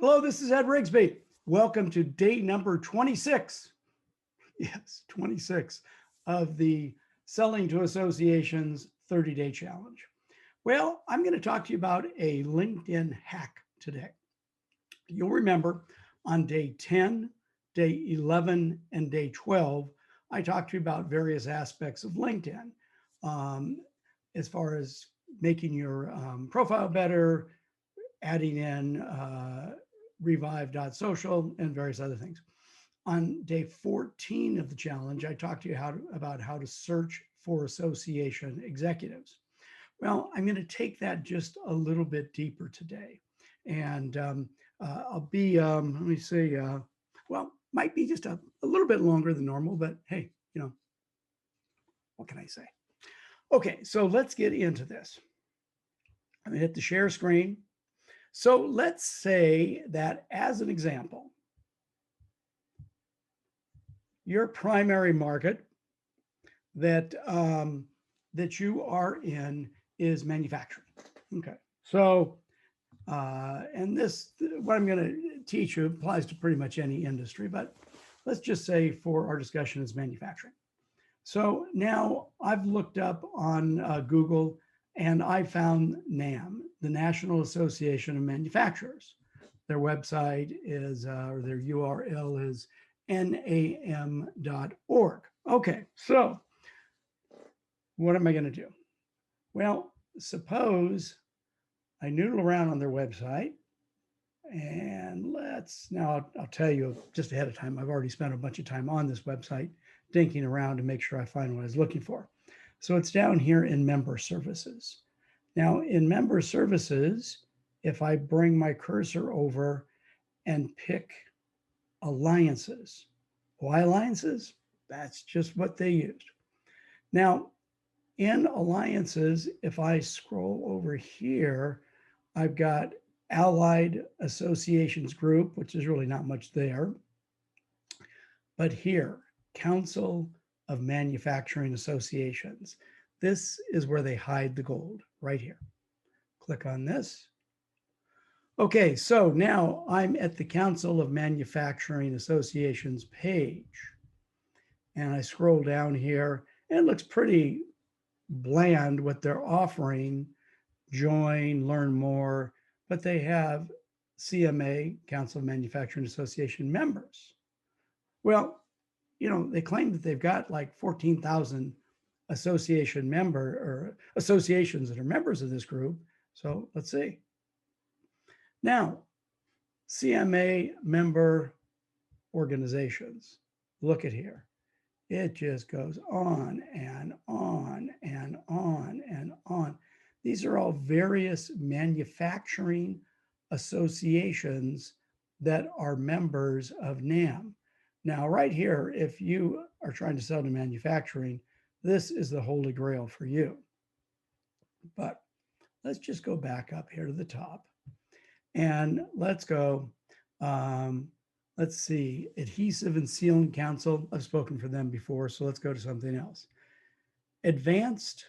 Hello, this is Ed Rigsby. Welcome to day number 26. Yes, 26 of the Selling to Associations 30-day challenge. Well, I'm going to talk to you about a LinkedIn hack today. You'll remember on day 10, day 11, and day 12, I talked to you about various aspects of LinkedIn as far as making your profile better, adding in revive.social and various other things. On day 14 of the challenge, I talked to you about how to search for association executives. Well, I'm going to take that just a little bit deeper today. And I'll be, let me see, well, might be just a little bit longer than normal, but hey, what can I say? Okay, so let's get into this. I'm going to hit the share screen. So let's say that as an example, your primary market that you are in is manufacturing. Okay, so and this, what I'm going to teach you applies to pretty much any industry, but let's just say for our discussion is manufacturing. So now I've looked up on Google and I found NAM, the National Association of Manufacturers. Their website is, or their URL is nam.org. Okay, so what am I going to do? Well, suppose I noodle around on their website, and I'll tell you just ahead of time, I've already spent a bunch of time on this website dinking around to make sure I find what I was looking for. So it's down here in member services. Now in member services, if I bring my cursor over and pick alliances, why alliances? That's just what they used. Now in alliances, if I scroll over here, I've got Allied Associations Group, which is really not much there. But here, Council of Manufacturing Associations. This is where they hide the gold, right here. Click on this. Okay, so now I'm at the Council of Manufacturing Associations page. And I scroll down here, and it looks pretty bland what they're offering. Join, learn more, but they have CMA, Council of Manufacturing Association members. Well, they claim that they've got like 14,000 associations that are members of this group. So let's see. Now, CMA member organizations, look at here. It just goes on and on and on and on. These are all various manufacturing associations that are members of NAM. Now, right here, if you are trying to sell to manufacturing, this is the holy grail for you. But let's just go back up here to the top and let's go, let's see, Adhesive and Sealing Council. I've spoken for them before, so let's go to something else. Advanced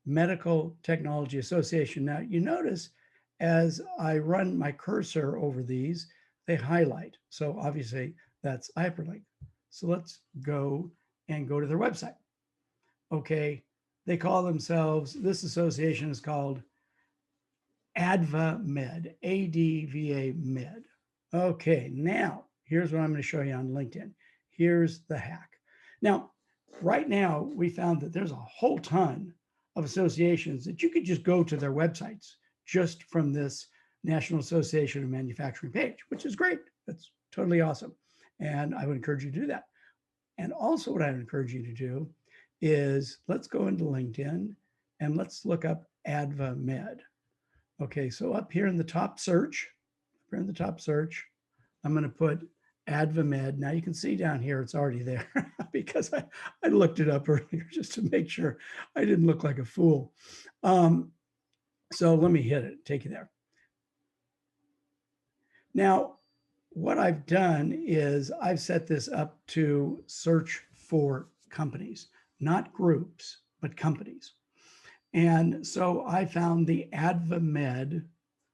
Medical Technology Association. Now, you notice as I run my cursor over these, they highlight. So obviously that's a hyperlink. So let's go to their website. Okay, they call themselves, this association is called ADVA-Med, A-D-V-A Med. Okay, now here's what I'm going to show you on LinkedIn. Here's the hack. Now, right now, we found that there's a whole ton of associations that you could just go to their websites just from this National Association of Manufacturing page, which is great. That's totally awesome. And I would encourage you to do that. And also what I would encourage you to do is let's go into LinkedIn and let's look up ADVA-Med. Okay, so up here in the top search, I'm going to put ADVA-Med. Now you can see down here, it's already there because I looked it up earlier just to make sure I didn't look like a fool. So let me hit it, take you there. Now, what I've done is I've set this up to search for companies, not groups, but companies. And so I found the ADVA-Med,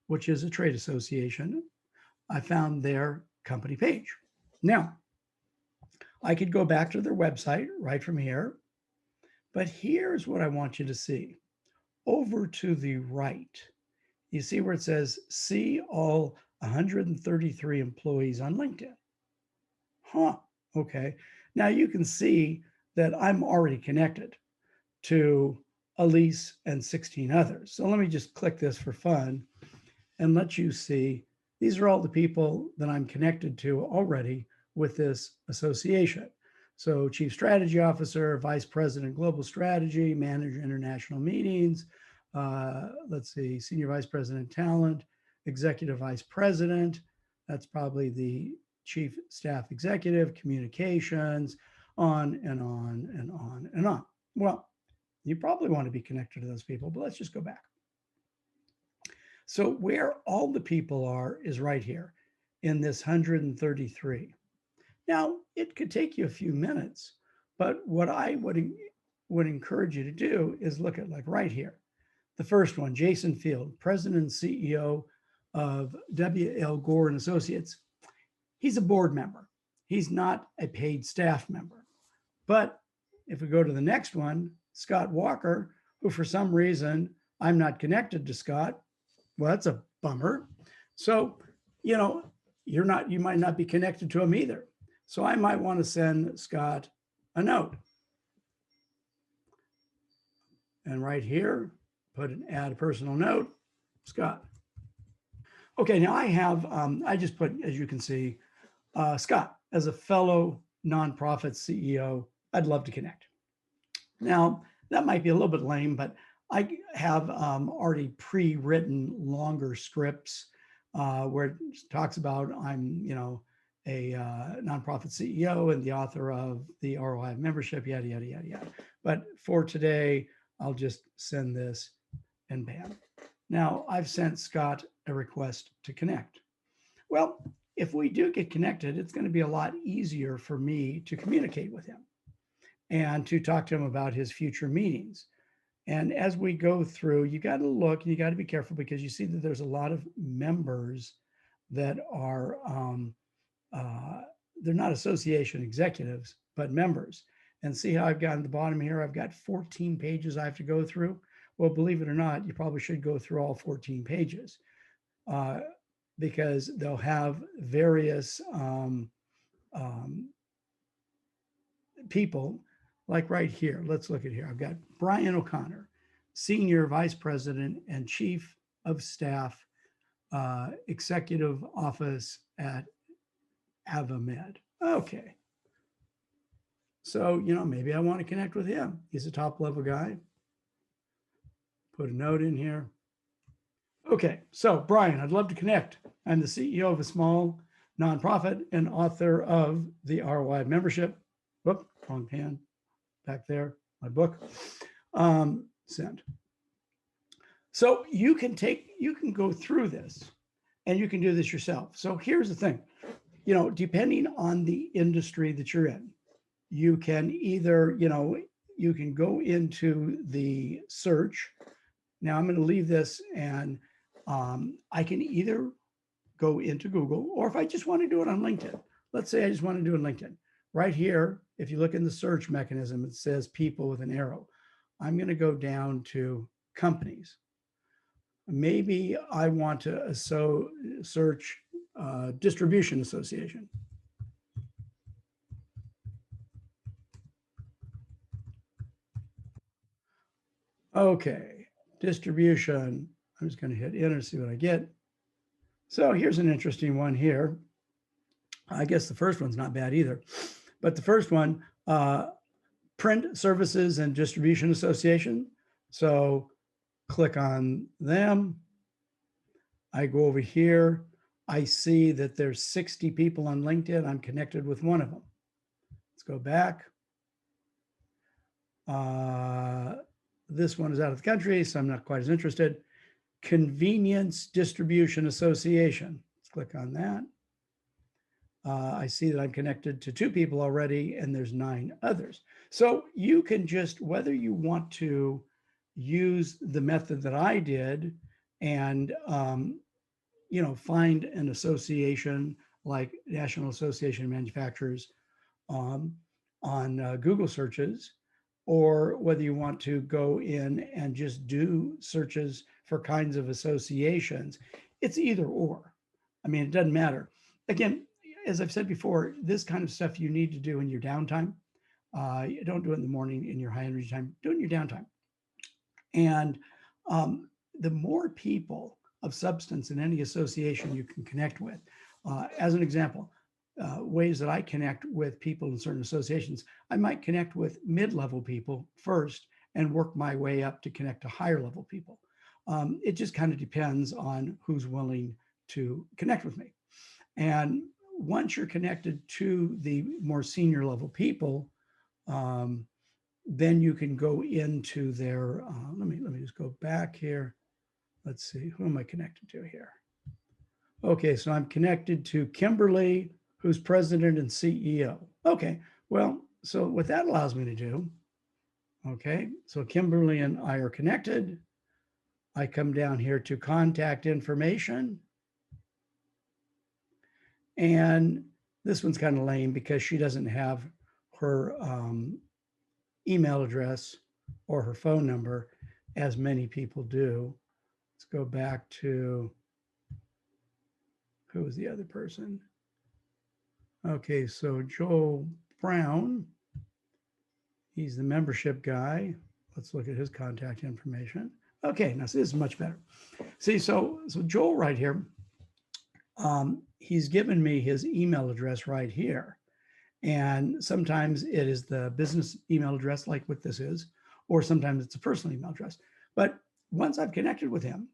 which is a trade association, I found their company page. Now, I could go back to their website right from here, but here's what I want you to see. Over to the right, you see where it says, see all 133 employees on LinkedIn. Huh, okay. Now you can see that I'm already connected to Elise and 16 others. So let me just click this for fun and let you see these are all the people that I'm connected to already with this association. So, Chief Strategy Officer, Vice President Global Strategy, Manager International Meetings, let's see, Senior Vice President Talent, Executive Vice President, that's probably the Chief Staff Executive, Communications, on and on and on and on. Well, you probably want to be connected to those people, but let's just go back. So where all the people are is right here in this 133. Now, it could take you a few minutes, but what I would encourage you to do is look at like right here. The first one, Jason Field, President and CEO of W.L. Gore and Associates. He's a board member. He's not a paid staff member. But if we go to the next one, Scott Walker, who for some reason I'm not connected to Scott, well, that's a bummer. So, you know, you might not be connected to him either. So I might want to send Scott a note. And right here, put an add a personal note, Scott. Okay, now I just put, as you can see, Scott, as a fellow nonprofit CEO, I'd love to connect. Now, that might be a little bit lame, but I have already pre-written longer scripts where it talks about I'm, a nonprofit CEO and the author of the ROI membership, yada, yada, yada, yada. But for today, I'll just send this and bam. Now I've sent Scott a request to connect. Well, if we do get connected, it's going to be a lot easier for me to communicate with him and to talk to him about his future meetings. And as we go through, you got to look, you got to be careful because you see that there's a lot of members that are, they're not association executives, but members. And see how I've got at the bottom here, I've got 14 pages I have to go through. Well, believe it or not, you probably should go through all 14 pages because they'll have various people like right here. Let's look at here. I've got Brian O'Connor, Senior Vice President and Chief of Staff, Executive Office at Avamed. Okay. So, maybe I want to connect with him. He's a top level guy. Put a note in here. Okay. So, Brian, I'd love to connect. I'm the CEO of a small nonprofit and author of the ROI membership. Whoop, wrong hand. Back there, my book. Send. So you can go through this and you can do this yourself. So here's the thing, depending on the industry that you're in, you can either, you can go into the search. Now I'm going to leave this and I can either go into Google or if I just want to do it on LinkedIn, let's say I just want to do it on LinkedIn. Right here, if you look in the search mechanism, it says people with an arrow. I'm going to go down to companies. Maybe I want to search distribution association. Okay, distribution. I'm just going to hit enter, see what I get. So here's an interesting one here. I guess the first one's not bad either. But the first one, Print Services and Distribution Association. So click on them. I go over here. I see that there's 60 people on LinkedIn. I'm connected with one of them. Let's go back. This one is out of the country, so I'm not quite as interested. Convenience Distribution Association. Let's click on that. I see that I'm connected to 2 people already, and there's 9 others. So you can just, whether you want to use the method that I did and find an association like National Association of Manufacturers um, on Google searches, or whether you want to go in and just do searches for kinds of associations. It's either or. I mean, it doesn't matter. Again, as I've said before, this kind of stuff you need to do in your downtime. You don't do it in the morning in your high energy time, do it in your downtime. And the more people of substance in any association you can connect with, as an example, ways that I connect with people in certain associations, I might connect with mid-level people first and work my way up to connect to higher level people. It just kind of depends on who's willing to connect with me. And once you're connected to the more senior level people, then you can go into their, let me just go back here. Let's see, who am I connected to here? Okay, so I'm connected to Kimberly, who's president and CEO. Okay, well, so what that allows me to do, okay, so Kimberly and I are connected. I come down here to contact information. And this one's kind of lame because she doesn't have her email address or her phone number as many people do. Let's go back to, who was the other person? Okay, so Joel Brown, he's the membership guy. Let's look at his contact information. Okay, now see, this is much better. See, so Joel right here, he's given me his email address right here. And sometimes it is the business email address, like what this is, or sometimes it's a personal email address. But once I've connected with him,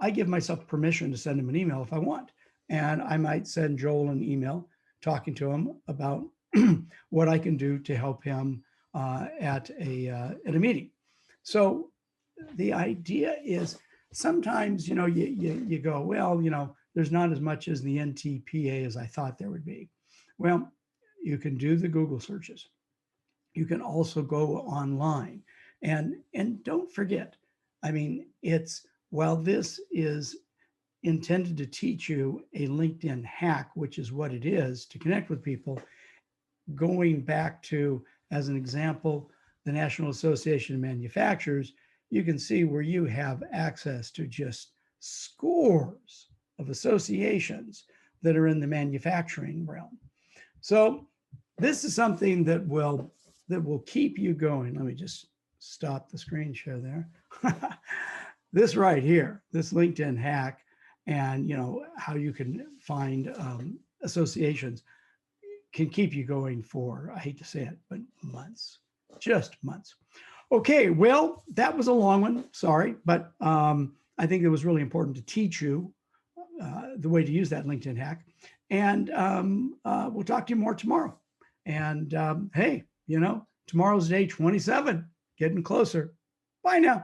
I give myself permission to send him an email if I want. And I might send Joel an email talking to him about what I can do to help him at a meeting. So the idea is sometimes, you go, well, there's not as much as the NTPA as I thought there would be. Well, you can do the Google searches. You can also go online, and don't forget, I mean, while this is intended to teach you a LinkedIn hack, which is what it is to connect with people, going back to, as an example, the National Association of Manufacturers, you can see where you have access to just scores of associations that are in the manufacturing realm. So this is something that will keep you going. Let me just stop the screen share there. This right here, this LinkedIn hack, and how you can find associations, can keep you going for, I hate to say it, but months, just months. Okay, well, that was a long one, sorry, but I think it was really important to teach you the way to use that LinkedIn hack. And we'll talk to you more tomorrow. And hey, tomorrow's day 27, getting closer. Bye now.